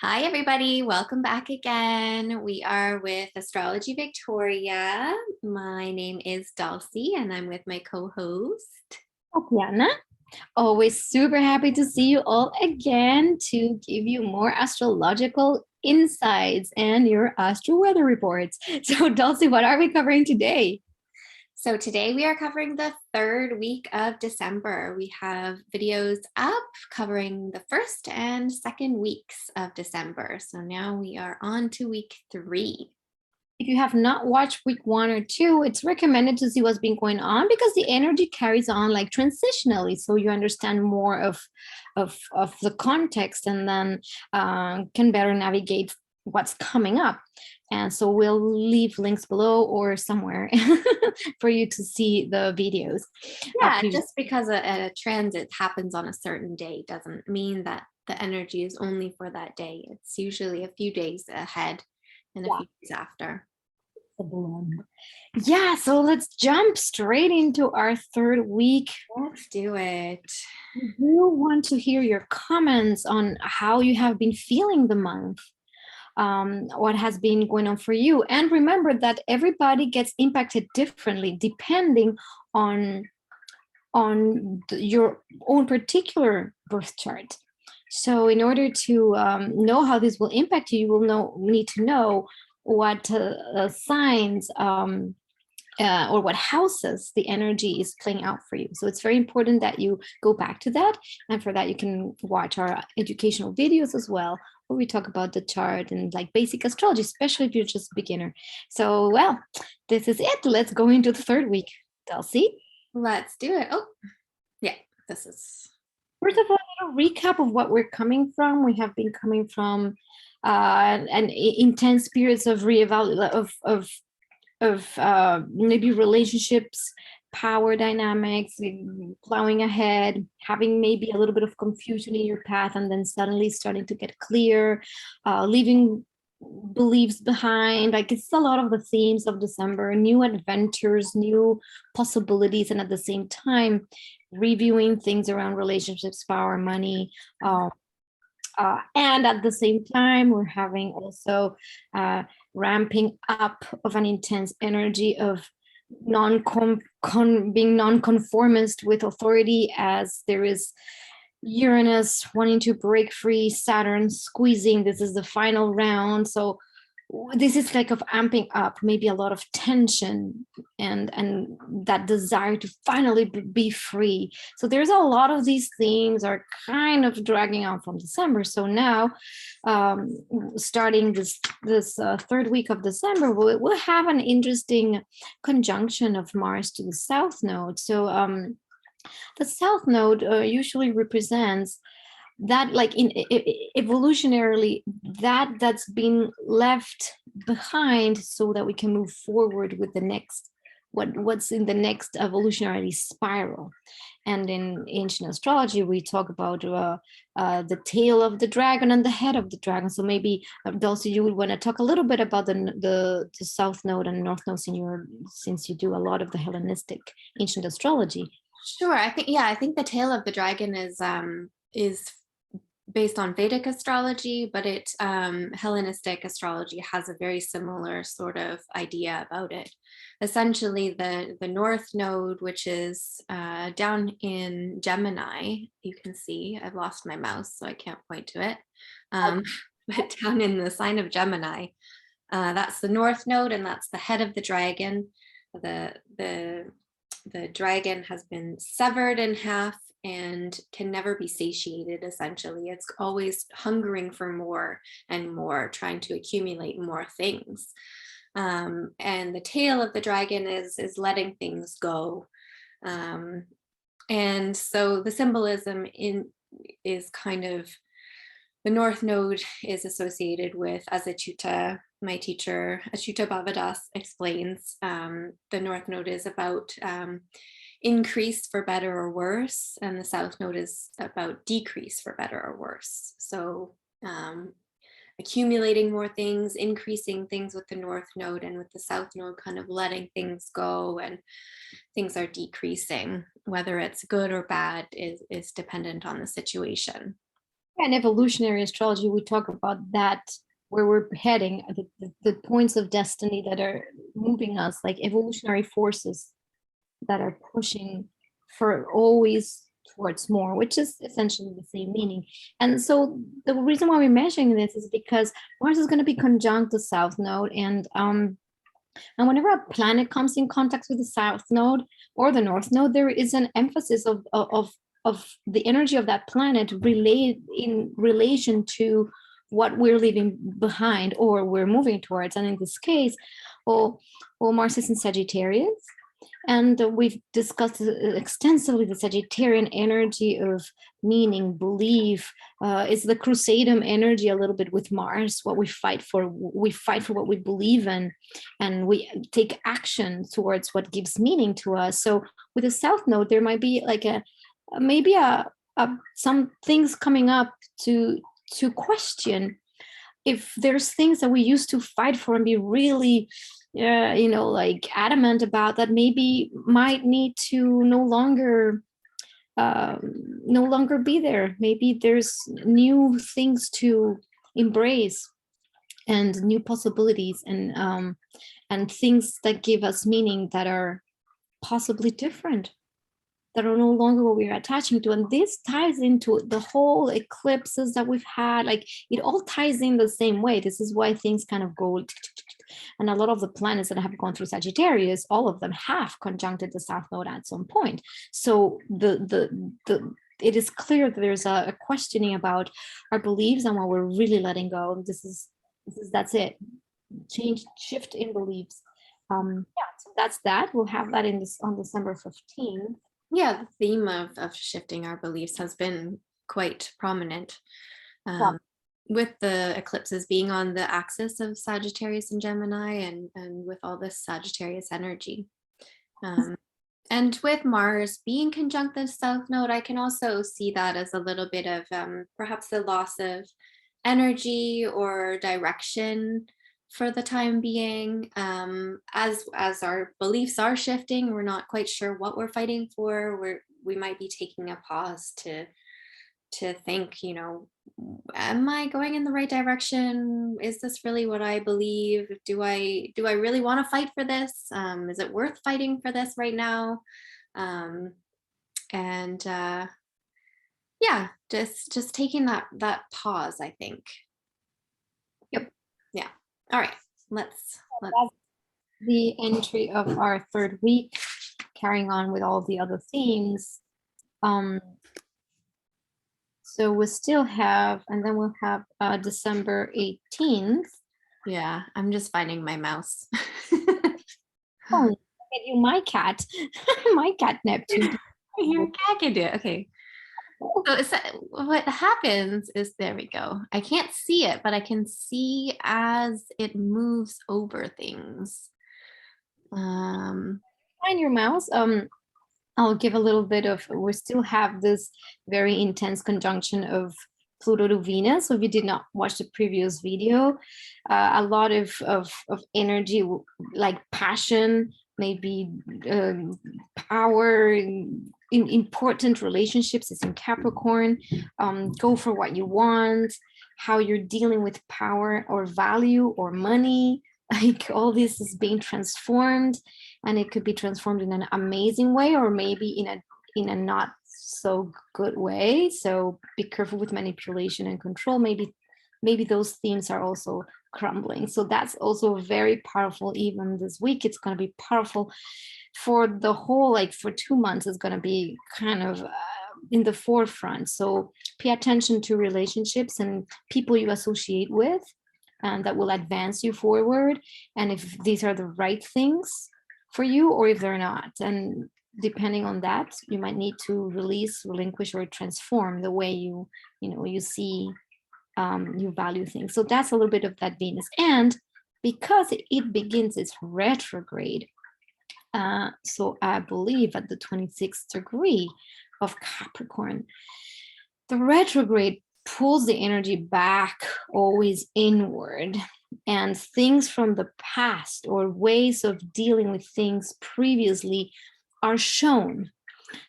Hi, everybody. Welcome back again. We are with Astrology Victoria. My name is Dulcie, and I'm with my co-host, Tatiana. Always super happy to see you all again to give you more astrological insights and your astro weather reports. So, Dulcie, what are we covering today? So today we are covering the third week of December. We have videos up covering the first and second weeks of December. So now we are on to week 3. If you have not watched week 1 or 2, it's recommended to see what's been going on because the energy carries on like transitionally, so you understand more of the context and then can better navigate what's coming up. And so we'll leave links below or somewhere for you to see the videos. Yeah, just because a transit happens on a certain day doesn't mean that the energy is only for that day. It's usually a few days ahead and a few days after. Yeah, so let's jump straight into our third week. Let's do it. We do want to hear your comments on how you have been feeling the month. What has been going on for you. And remember that everybody gets impacted differently depending on your own particular birth chart. So in order to know how this will impact you, you will need to know what signs or what houses the energy is playing out for you. So it's very important that you go back to that. And for that, you can watch our educational videos as well, where we talk about the chart and like basic astrology, especially if you're just a beginner. So, well, this is it. Let's go into the third week. Dulcie? Let's do it. Oh, yeah, this is. First of all, a recap of what we're coming from. We have been coming from an intense periods of reevaluation of maybe relationships, power dynamics, plowing ahead, having maybe a little bit of confusion in your path, and then suddenly starting to get clear, leaving beliefs behind. Like it's a lot of the themes of December, new adventures, new possibilities, and at the same time, reviewing things around relationships, power, money. And at the same time, we're having also ramping up of an intense energy of being non-conformist with authority, as there is Uranus wanting to break free, Saturn squeezing. This is the final round. So this is like of amping up maybe a lot of tension and that desire to finally be free. So there's a lot of these themes are kind of dragging on from December. So now starting this third week of December, we'll have an interesting conjunction of Mars to the South Node. So the South Node usually represents that, like in evolutionarily, that's been left behind so that we can move forward with the next what's in the next evolutionary spiral. And in ancient astrology, we talk about the tail of the dragon and the head of the dragon. So maybe Dulcie, you would want to talk a little bit about the South Node and North Node since you do a lot of the Hellenistic ancient astrology. Sure. I think the tail of the dragon is based on Vedic astrology, but Hellenistic astrology has a very similar sort of idea about it. Essentially, the North Node, which is down in Gemini, you can see, I've lost my mouse, so I can't point to it, but down in the sign of Gemini, that's the North Node, and that's the head of the dragon. The dragon has been severed in half and can never be satiated. Essentially, it's always hungering for more and more, trying to accumulate more things. And the tail of the dragon is letting things go. And so the symbolism is kind of, the North Node is associated with, as Achyuta, my teacher, Achyuta Bhavadas explains, the North Node is about increase for better or worse, and the South Node is about decrease for better or worse. So accumulating more things, increasing things with the North Node, and with the South Node kind of letting things go, and things are decreasing. Whether it's good or bad is dependent on the situation. In evolutionary astrology, we talk about that, where we're heading, the points of destiny that are moving us, like evolutionary forces that are pushing for always towards more, which is essentially the same meaning. And so the reason why we're measuring this is because Mars is going to be conjunct the South Node, and whenever a planet comes in contact with the South Node or the North Node, there is an emphasis of the energy of that planet relayed in relation to what we're leaving behind or we're moving towards. And in this case, well, Mars is in Sagittarius, and we've discussed extensively the Sagittarian energy of meaning, belief. It's the Crusadum energy a little bit with Mars, what we fight for. We fight for what we believe in, and we take action towards what gives meaning to us. So with the South Node, there might be like maybe some things coming up to question if there's things that we used to fight for and be really like adamant about, that maybe might need to no longer be there. Maybe there's new things to embrace and new possibilities and things that give us meaning that are possibly different, that are no longer what we're attaching to. And this ties into the whole eclipses that we've had. Like, it all ties in the same way. This is why things kind of go, and a lot of the planets that have gone through Sagittarius, all of them have conjuncted the South Node at some point. So it is clear that there's a questioning about our beliefs and what we're really letting go. That's it. Shift in beliefs. So that's that. We'll have that on December 15th. Yeah, the theme of shifting our beliefs has been quite prominent, with the eclipses being on the axis of Sagittarius and Gemini, and with all this Sagittarius energy. And with Mars being conjunct the South Node, I can also see that as a little bit of perhaps the loss of energy or direction for the time being. As our beliefs are shifting, we're not quite sure what we're fighting for. We might be taking a pause to think, am I going in the right direction? Is this really what I believe? Do I really want to fight for this? Is it worth fighting for this right now? Yeah, just taking that pause, I think. Yep. Yeah. All right, let's the entry of our third week, carrying on with all the other themes. So we still have, and then we'll have December 18th. Yeah, I'm just finding my mouse. Oh, get you my cat. My cat Neptune. Your cat can do it. Okay. So what happens is, there we go. I can't see it, but I can see as it moves over things. Find your mouse. I'll give a little bit of, we still have this very intense conjunction of Pluto to Venus. So if you did not watch the previous video, a lot of energy, like passion, maybe power, in important relationships is in Capricorn. Go for what you want, how you're dealing with power or value or money. Like, all this is being transformed, and it could be transformed in an amazing way, or maybe in a not so good way. So be careful with manipulation and control. Maybe those themes are also crumbling. So that's also very powerful. Even this week, it's going to be powerful for the whole, like for 2 months, it's going to be kind of in the forefront. So pay attention to relationships and people you associate with, and that will advance you forward, and if these are the right things for you or if they're not. And depending on that, you might need to release, relinquish, or transform the way you see, you value things. So that's a little bit of that Venus. And because it begins its retrograde, so I believe at the 26th degree of Capricorn, the retrograde pulls the energy back, always inward, and things from the past or ways of dealing with things previously are shown.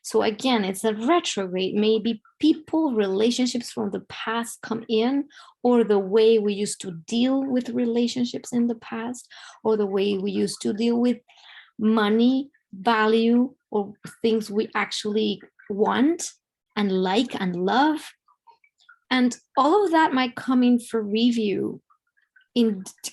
So again, it's a retrograde. Maybe people, relationships from the past come in, or the way we used to deal with relationships in the past, or the way we used to deal with money, value, or things we actually want and like and love. And all of that might come in for review.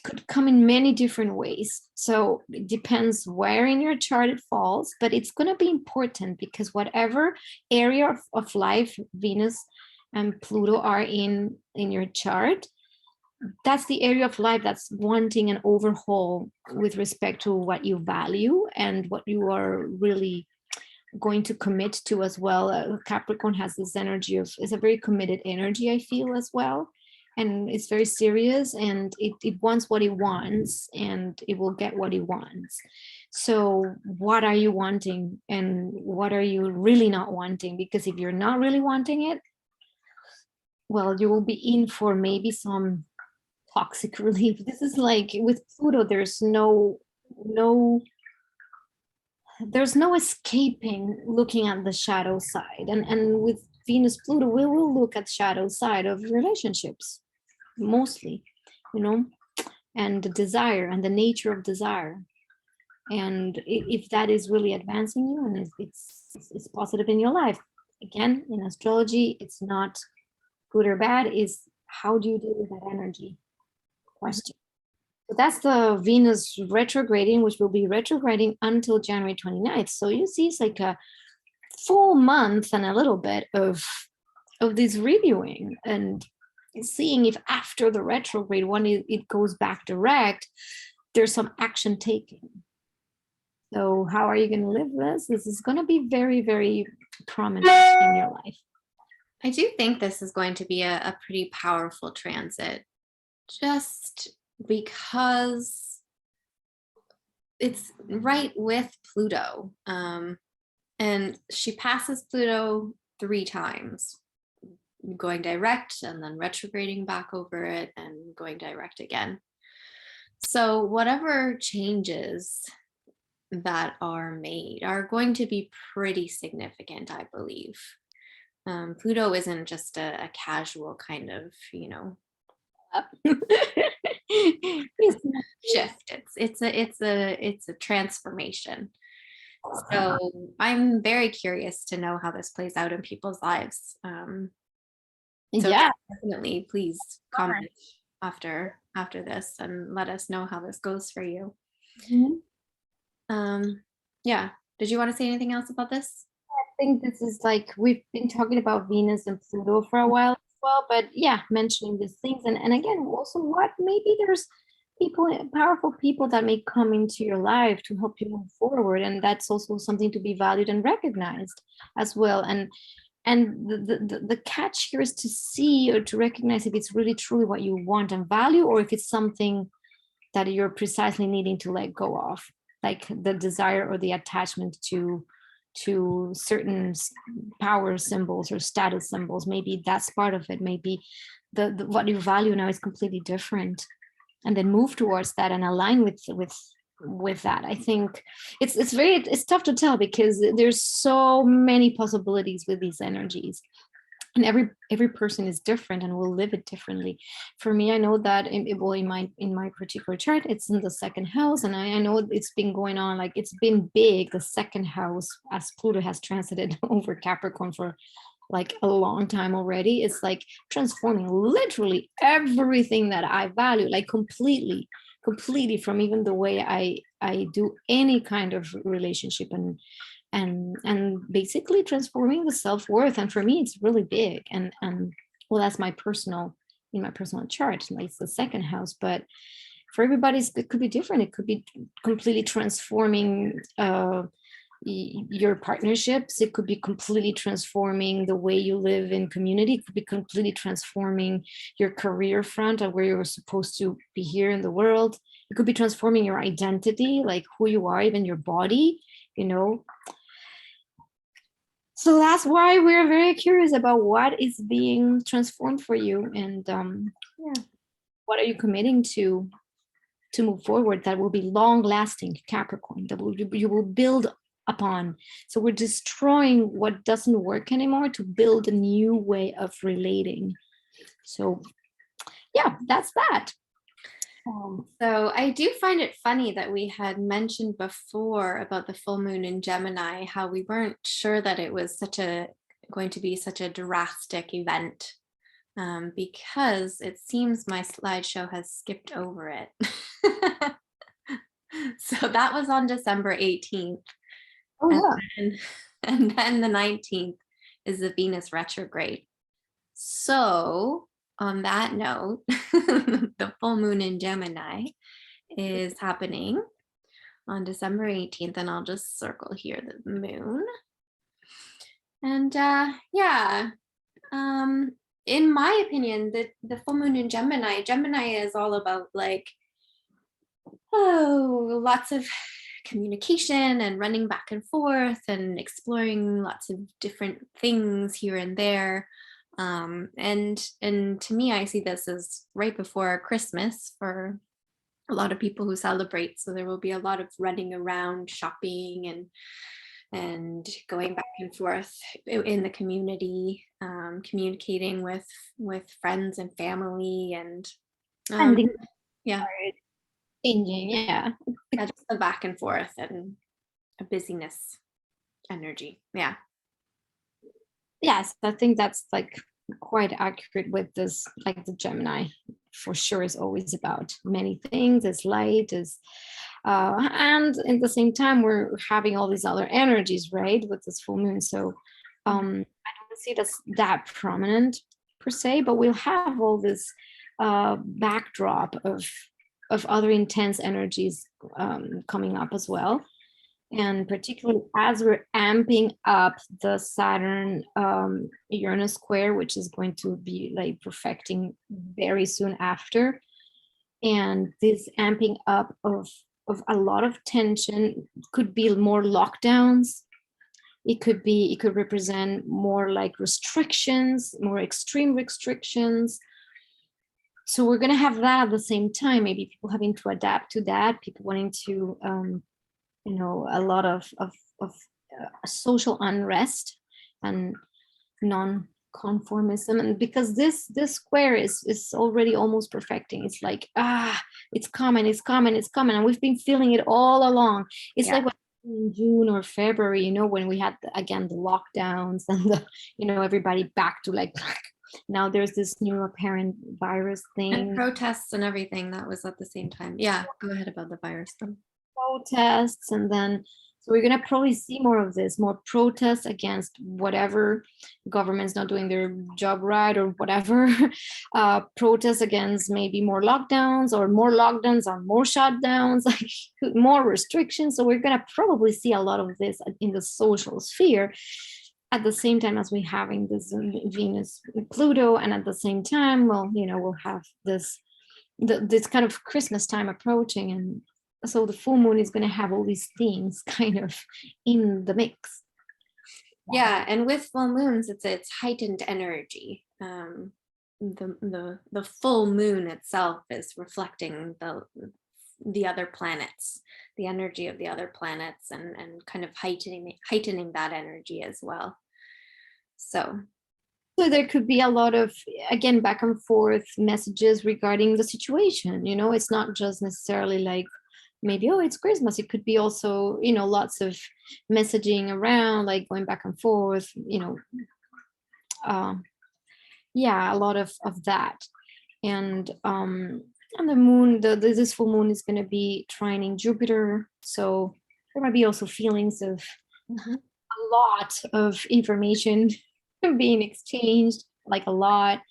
Could come in many different ways. So it depends where in your chart it falls, but it's going to be important, because whatever area of life Venus and Pluto are in your chart, that's the area of life that's wanting an overhaul with respect to what you value and what you are really going to commit to as well. Capricorn has this energy of, it's a very committed energy, I feel, as well. And it's very serious, and it wants what it wants, and it will get what it wants. So what are you wanting, and what are you really not wanting? Because if you're not really wanting it, well, you will be in for maybe some toxic relief. This is like with Pluto, there's no escaping looking at the shadow side. And with Venus Pluto, we will look at shadow side of relationships mostly, and the desire and the nature of desire. And if that is really advancing you and it's positive in your life, again, in astrology, it's not good or bad, is how do you deal with that energy question. So that's the Venus retrograding, which will be retrograding until January 29th. So you see, it's like a full month and a little bit of this reviewing and seeing if after the retrograde, when it goes back direct, there's some action taken. So how are you going to live this? This is going to be very, very prominent in your life. I do think this is going to be a pretty powerful transit, just because it's right with Pluto. And she passes Pluto 3 times, going direct and then retrograding back over it and going direct again. So whatever changes that are made are going to be pretty significant, I believe. Pluto isn't just a casual kind of, shift. It's a transformation. So I'm very curious to know how this plays out in people's lives. So yeah, definitely please comment after this and let us know how this goes for you. Yeah, did you want to say anything else about this? I think this is like, we've been talking about Venus and Pluto for a while as well, but yeah, mentioning these things. And again, also what maybe there's powerful people that may come into your life to help you move forward. And that's also something to be valued and recognized as well. And the catch here is to see or to recognize if it's really truly what you want and value, or if it's something that you're precisely needing to let go of, like the desire or the attachment to certain power symbols or status symbols. Maybe that's part of it. Maybe the what you value now is completely different, and then move towards that and align with that. I think it's tough to tell, because there's so many possibilities with these energies, and every person is different and will live it differently. For me, I know that in my particular chart, it's in the 2nd house, and I know it's been going on, like it's been big, the 2nd house, as Pluto has transited over Capricorn for like a long time already. It's like transforming literally everything that I value, like completely from even the way I do any kind of relationship, and basically transforming the self-worth. And for me, it's really big. And well, that's in my personal chart, like it's the 2nd house. But for everybody's, it could be different. It could be completely transforming your partnerships. It could be completely transforming the way you live in community. It could be completely transforming your career front, of where you're supposed to be here in the world. It could be transforming your identity, like who you are, even your body, So that's why we're very curious about what is being transformed for you, and what are you committing to move forward that will be long lasting, Capricorn, that you will build upon. So we're destroying what doesn't work anymore to build a new way of relating. So yeah, that's that. So I do find it funny that we had mentioned before about the full moon in Gemini, how we weren't sure that it was going to be such a drastic event, because it seems my slideshow has skipped over it. So that was on December 18th. Oh yeah. And then the 19th is the Venus retrograde. So on that note, the full moon in Gemini is happening on December 18th, and I'll just circle here the moon. And yeah, in my opinion, the full moon in Gemini is all about like, lots of communication and running back and forth and exploring lots of different things here and there. And to me, I see this as right before Christmas for a lot of people who celebrate. So there will be a lot of running around, shopping, and going back and forth in the community, communicating with friends and family, and yeah, changing, yeah. just the back and forth and a busyness energy. Yeah. Yes, I think that's like quite accurate with this, like the Gemini for sure is always about many things, it's light, is and at the same time we're having all these other energies, right, with this full moon. So I don't see it as that prominent per se, but we'll have all this backdrop of other intense energies coming up as well. And particularly as we're amping up the Saturn Uranus square, which is going to be like perfecting very soon after. And this amping up of a lot of tension could be more lockdowns. It could represent more like restrictions, more extreme restrictions. So we're going to have that at the same time, maybe people having to adapt to that, people wanting to a lot of social unrest and non-conformism. And because this square is already almost perfecting, it's like it's coming, and we've been feeling it all along. It's like in June or February, when we had again the lockdowns and everybody back to like now there's this new apparent virus thing and protests and everything that was at the same time. Yeah, go ahead about the virus thing. Protests, and then so we're going to probably see more of this, more protests against whatever government's not doing their job right or whatever. Protests against maybe more lockdowns or more shutdowns, like more restrictions. So we're going to probably see a lot of this in the social sphere at the same time as we're having this Venus Pluto, and at the same time we'll have this kind of Christmas time approaching, and so the full moon is going to have all these themes kind of in the mix. Yeah, and with full moons, it's heightened energy. The full moon itself is reflecting the other planets, the energy of the other planets, and kind of heightening that energy as well. So there could be a lot of, again, back and forth messages regarding the situation. It's not just necessarily like maybe, it's Christmas. It could be also, lots of messaging around, like going back and forth, a lot of that. And the moon, this full moon is going to be trining Jupiter. So there might be also feelings of a lot of information being exchanged, like a lot.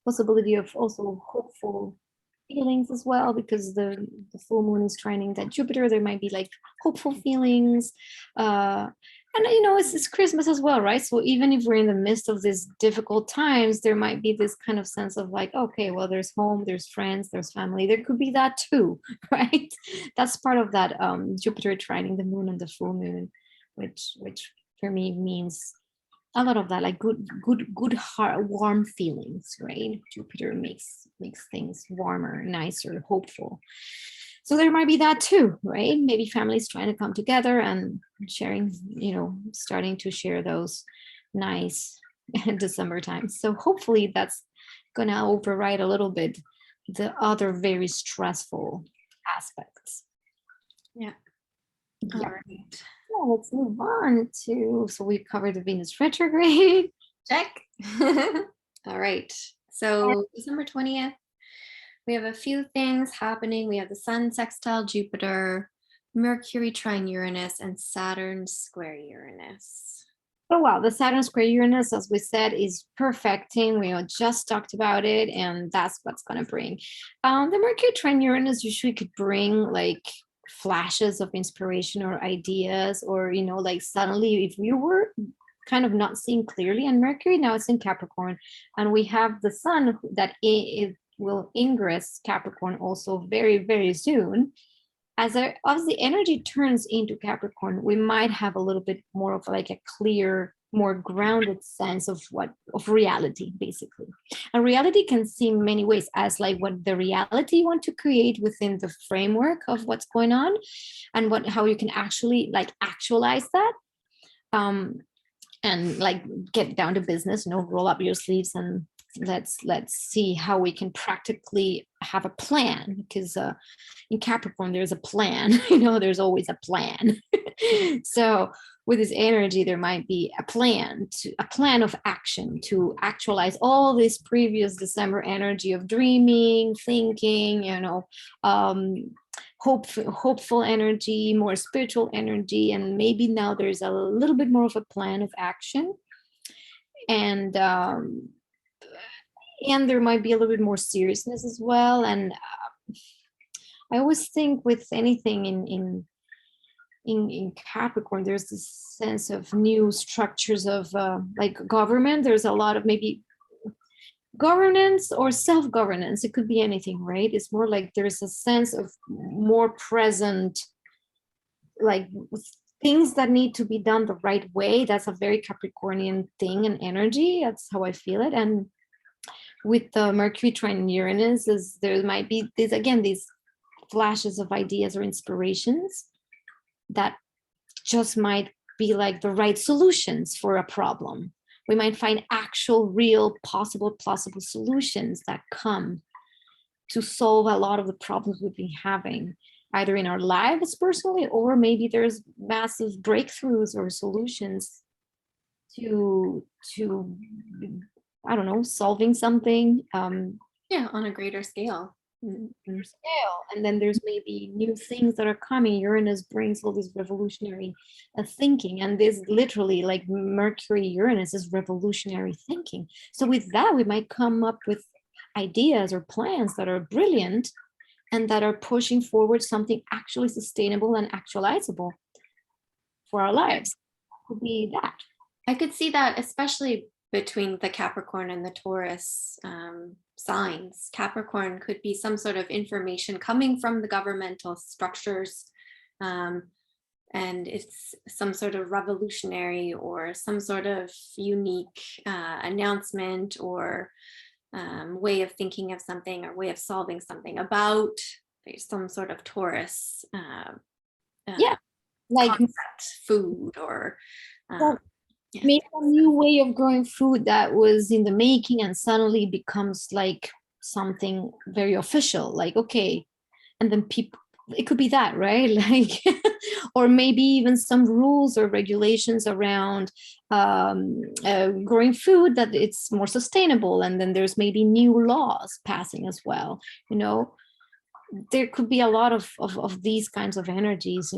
Possibility of also hopeful feelings as well, because the full moon is trining that Jupiter. There might be like hopeful feelings, and it's Christmas as well, right? So even if we're in the midst of these difficult times, there might be this kind of sense of like, okay, well, there's home, there's friends, there's family. There could be that too, right? That's part of that Jupiter trining the moon and the full moon, which for me means a lot of that, like good heart, warm feelings, right? Jupiter makes things warmer, nicer, hopeful. So there might be that too, right? Maybe families trying to come together and sharing, starting to share those nice December times. So hopefully that's gonna override a little bit the other very stressful aspects. Yeah. Yeah. All right. Well, let's move on to, so we covered the Venus retrograde. Check. All right. So December 20th, we have a few things happening. We have the Sun sextile Jupiter, Mercury trine Uranus, and Saturn square Uranus. Oh, wow. The Saturn square Uranus, as we said, is perfecting. We just talked about it, and that's what's going to bring. The Mercury trine Uranus usually could bring like flashes of inspiration or ideas, or, like suddenly if you were kind of not seeing clearly, and Mercury now it's in Capricorn, and we have the Sun that it will ingress Capricorn also very, very soon. As the energy turns into Capricorn, we might have a little bit more of like a clear, more grounded sense of reality, basically. And reality can seem many ways as like what the reality you want to create within the framework of what's going on, and how you can actually like actualize that. And like get down to business, roll up your sleeves and let's see how we can practically have a plan, because in Capricorn there's a plan. There's always a plan. So with this energy there might be a plan of action to actualize all this previous December energy of dreaming, thinking, hopeful energy, more spiritual energy, and maybe now there's a little bit more of a plan of action, and there might be a little bit more seriousness as well. And I always think with anything in Capricorn, there's this sense of new structures of like government. There's a lot of maybe governance or self-governance. It could be anything, right? It's more like there's a sense of more present, like things that need to be done the right way. That's a very Capricornian thing and energy. That's how I feel it. And with the Mercury trine Uranus, there might be these flashes of ideas or inspirations that just might be like the right solutions for a problem. We might find actual, real, possible, plausible solutions that come to solve a lot of the problems we've been having, either in our lives personally, or maybe there's massive breakthroughs or solutions to I don't know, solving something. On a greater scale. And then there's maybe new things that are coming. Uranus brings all this revolutionary thinking, and this literally, like Mercury Uranus, is revolutionary thinking. So with that we might come up with ideas or plans that are brilliant and that are pushing forward something actually sustainable and actualizable for our lives. Could be that. I could see that, especially between the Capricorn and the Taurus signs. Capricorn could be some sort of information coming from the governmental structures, and it's some sort of revolutionary or some sort of unique announcement or way of thinking of something or way of solving something about some sort of Taurus like concept, food, or maybe a new way of growing food that was in the making and suddenly becomes like something very official, like okay, and then people, it could be that, right? Like or maybe even some rules or regulations around growing food, that it's more sustainable, and then there's maybe new laws passing as well. There could be a lot of these kinds of energies,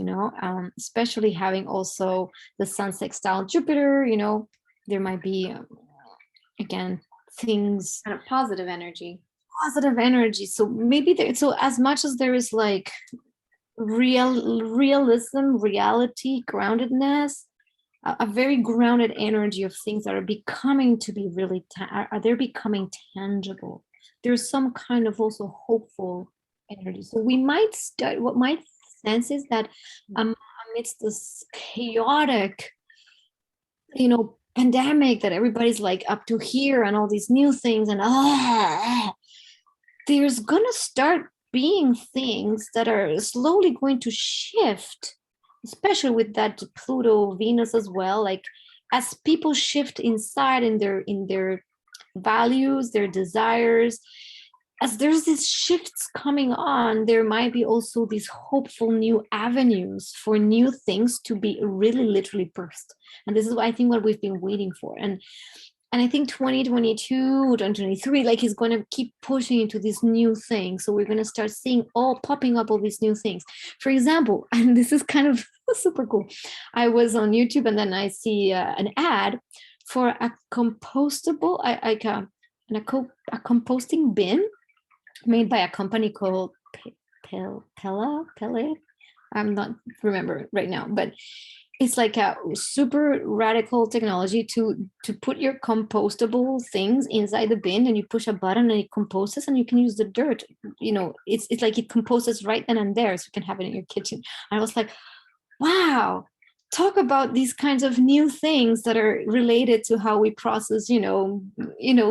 especially having also the Sun sextile Jupiter. There might be again things, kind of positive energy. So maybe so as much as there is like realism, reality, groundedness, a very grounded energy of things that are becoming to be really they're becoming tangible. There's some kind of also hopeful energy. So we might start, what my sense is that amidst this chaotic pandemic that everybody's like up to here and all these new things, and there's gonna start being things that are slowly going to shift, especially with that Pluto Venus as well. Like as people shift inside in their values, their desires, as there's these shifts coming on, there might be also these hopeful new avenues for new things to be really literally burst. And this is I think what we've been waiting for. And I think 2022, 2023, like is going to keep pushing into these new things. So we're going to start seeing popping up all these new things. For example, and this is kind of super cool. I was on YouTube and then I see an ad for a compostable, a composting bin made by a company called Pele. I'm not remember right now, but it's like a super radical technology to put your compostable things inside the bin, and you push a button and it composes, and you can use the dirt. You know, it's like it composes right then and there, so you can have it in your kitchen. And I was like, wow, talk about these kinds of new things that are related to how we process,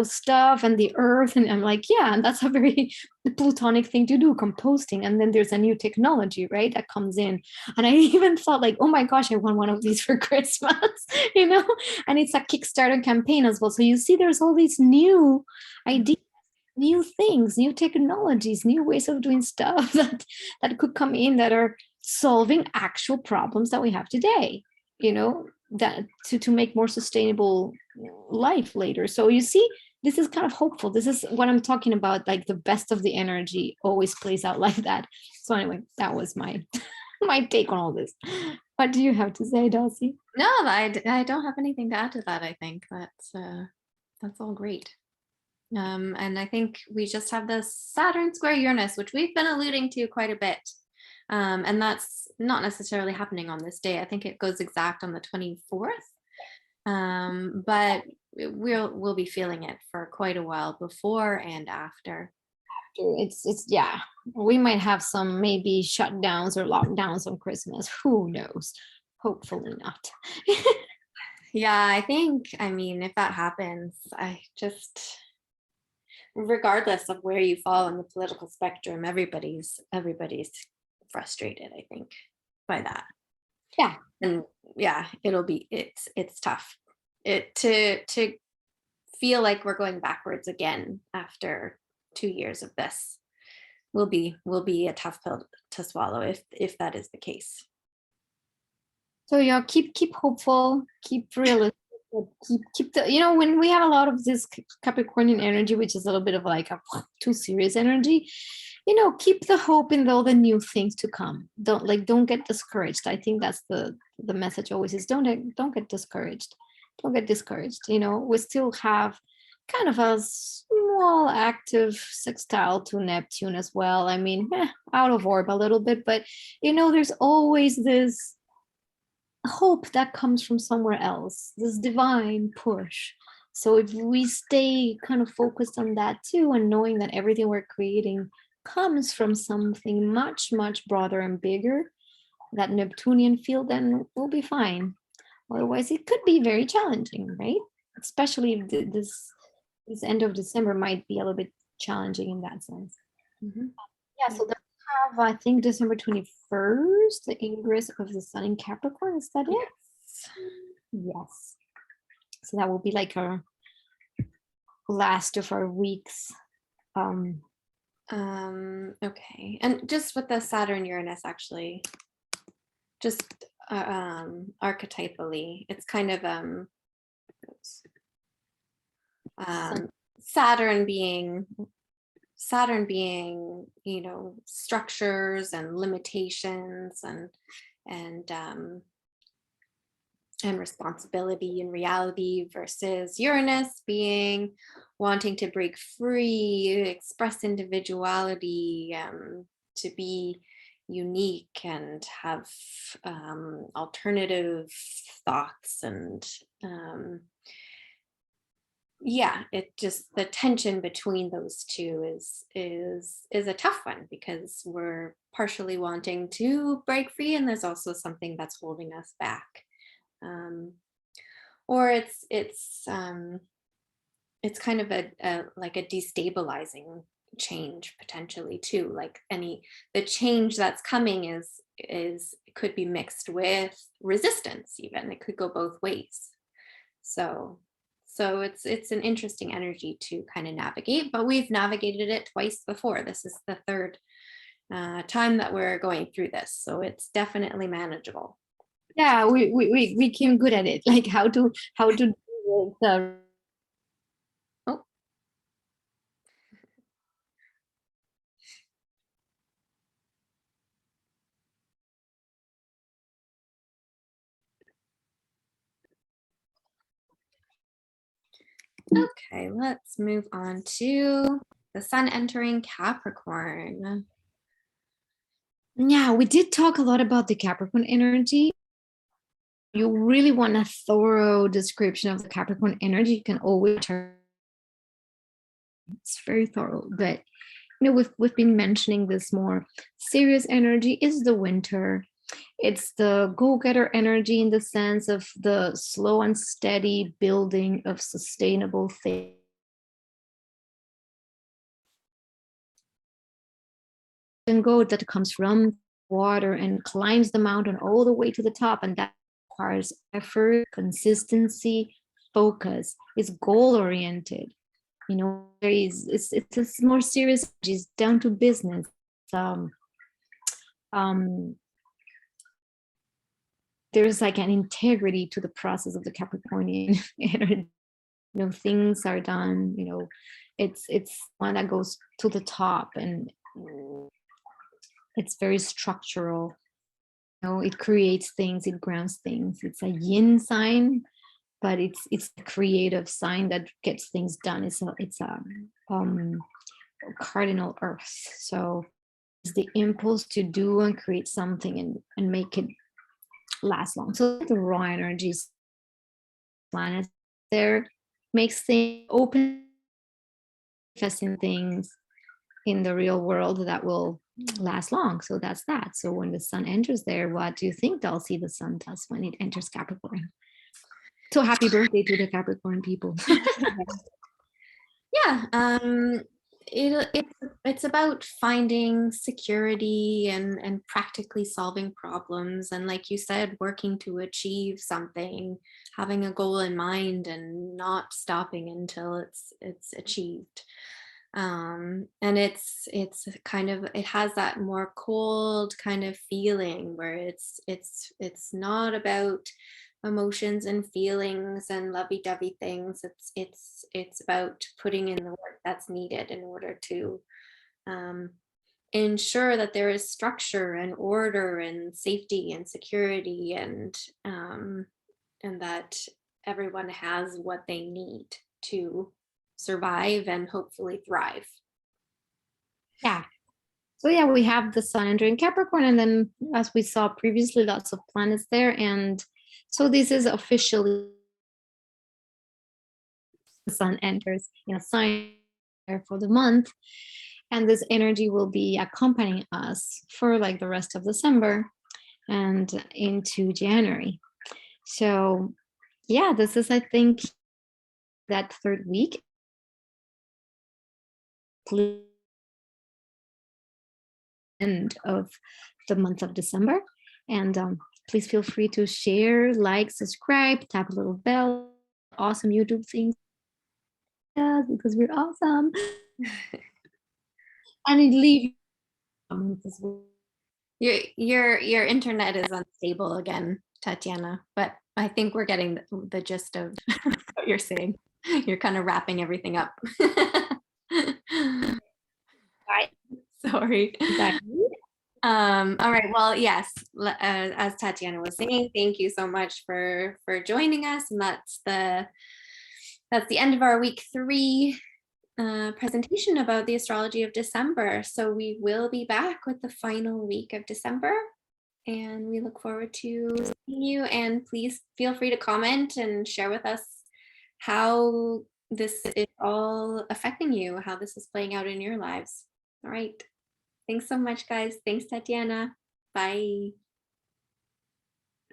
stuff and the earth. And I'm like, yeah, and that's a very plutonic thing to do, composting. And then there's a new technology, right, that comes in. And I even thought like, oh my gosh, I want one of these for Christmas, and it's a Kickstarter campaign as well. So you see, there's all these new ideas, new things, new technologies, new ways of doing stuff that could come in that are solving actual problems that we have today, that to make more sustainable life later. So you see, this is kind of hopeful. This is what I'm talking about, like the best of the energy always plays out like that. So anyway, that was my my take on all this. What do you have to say, Dulcie? No, I don't have anything to add to that. I think that's all great. And I think we just have the Saturn square Uranus, which we've been alluding to quite a bit. And that's not necessarily happening on this day. I think it goes exact on the 24th. But we'll be feeling it for quite a while before and after. It's yeah, we might have some maybe shutdowns or lockdowns on Christmas. Who knows? Hopefully not. Yeah, I mean, if that happens, regardless of where you fall on the political spectrum, everybody's frustrated, I think, by that. Yeah. And yeah, it's tough to feel like we're going backwards again after 2 years of this. Will be a tough pill to swallow if that is the case. So yeah, keep hopeful, keep realistic, keep the, when we have a lot of this Capricornian energy, which is a little bit of like a too serious energy, keep the hope in all the new things to come. Don't get discouraged. I think that's the message always is, don't get discouraged. Don't get discouraged. We still have kind of a small active sextile to Neptune as well. I mean, out of orb a little bit, but there's always this hope that comes from somewhere else, this divine push. So if we stay kind of focused on that too, and knowing that everything we're creating comes from something much, much broader and bigger, that Neptunian field, then we'll be fine. Otherwise, it could be very challenging, right? Especially if this end of December might be a little bit challenging in that sense. Mm-hmm. Yeah, so then we have, I think, December 21st, the ingress of the sun in Capricorn. Is that it? Yes. So that will be like our last of our weeks. Okay, and just with the Saturn Uranus, actually, just archetypally, it's kind of Saturn being structures and limitations and responsibility and reality, versus Uranus being wanting to break free, express individuality, to be unique and have alternative thoughts. And it just, the tension between those two is a tough one, because we're partially wanting to break free, and there's also something that's holding us back. Or it's kind of a like a destabilizing change potentially too. Like the change that's coming could be mixed with resistance, even. It could go both ways. So it's an interesting energy to kind of navigate, but we've navigated it twice before. This is the third time that we're going through this, so it's definitely manageable. Yeah, we became good at it, like how to deal with the. Oh, okay, let's move on to the sun entering Capricorn. Yeah, we did talk a lot about the Capricorn energy. You really want a thorough description of the Capricorn energy, you can always turn. It's very thorough, but we've been mentioning this more serious energy is the winter. It's the go-getter energy in the sense of the slow and steady building of sustainable things. And go that comes from water and climbs the mountain all the way to the top, and that requires effort, consistency, focus. It's goal oriented. It's more serious. It's down to business. There's like an integrity to the process of the Capricornian energy. Things are done. It's one that goes to the top, and it's very structural. It creates things, it grounds things. It's a yin sign, but it's a creative sign that gets things done. It's a cardinal earth. So it's the impulse to do and create something and make it last long. So the raw energies planet there makes things open, manifesting things in the real world that will last long. So that's that. So when the sun enters there, what do you think, Dulcie, the sun does when it enters Capricorn? So happy birthday to the Capricorn people. Yeah, it's about finding security and practically solving problems, and like you said, working to achieve something, having a goal in mind and not stopping until it's achieved. And it's kind of, it has that more cold kind of feeling where it's not about emotions and feelings and lovey-dovey things. It's about putting in the work that's needed in order to ensure that there is structure and order and safety and security, and that everyone has what they need to survive and hopefully thrive. Yeah. So yeah, we have the sun entering Capricorn, and then as we saw previously, lots of planets there. And so this is officially the sun enters in a sign for the month. And this energy will be accompanying us for like the rest of December and into January. So yeah, this is, I think, that third week. End of the month of December. And please feel free to share, like, subscribe, tap a little bell, awesome YouTube things. Yeah, because we're awesome. And it leave comments as well. Your internet is unstable again, Tatiana, but I think we're getting the gist of what you're saying. You're kind of wrapping everything up. Bye. Sorry. Bye. All right. Well, yes, as Tatiana was saying, thank you so much for joining us, and that's the end of our week 3 presentation about the astrology of December. So we will be back with the final week of December, and we look forward to seeing you. And please feel free to comment and share with us how this is all affecting you, how this is playing out in your lives. All right. Thanks so much, guys. Thanks, Tatiana. Bye.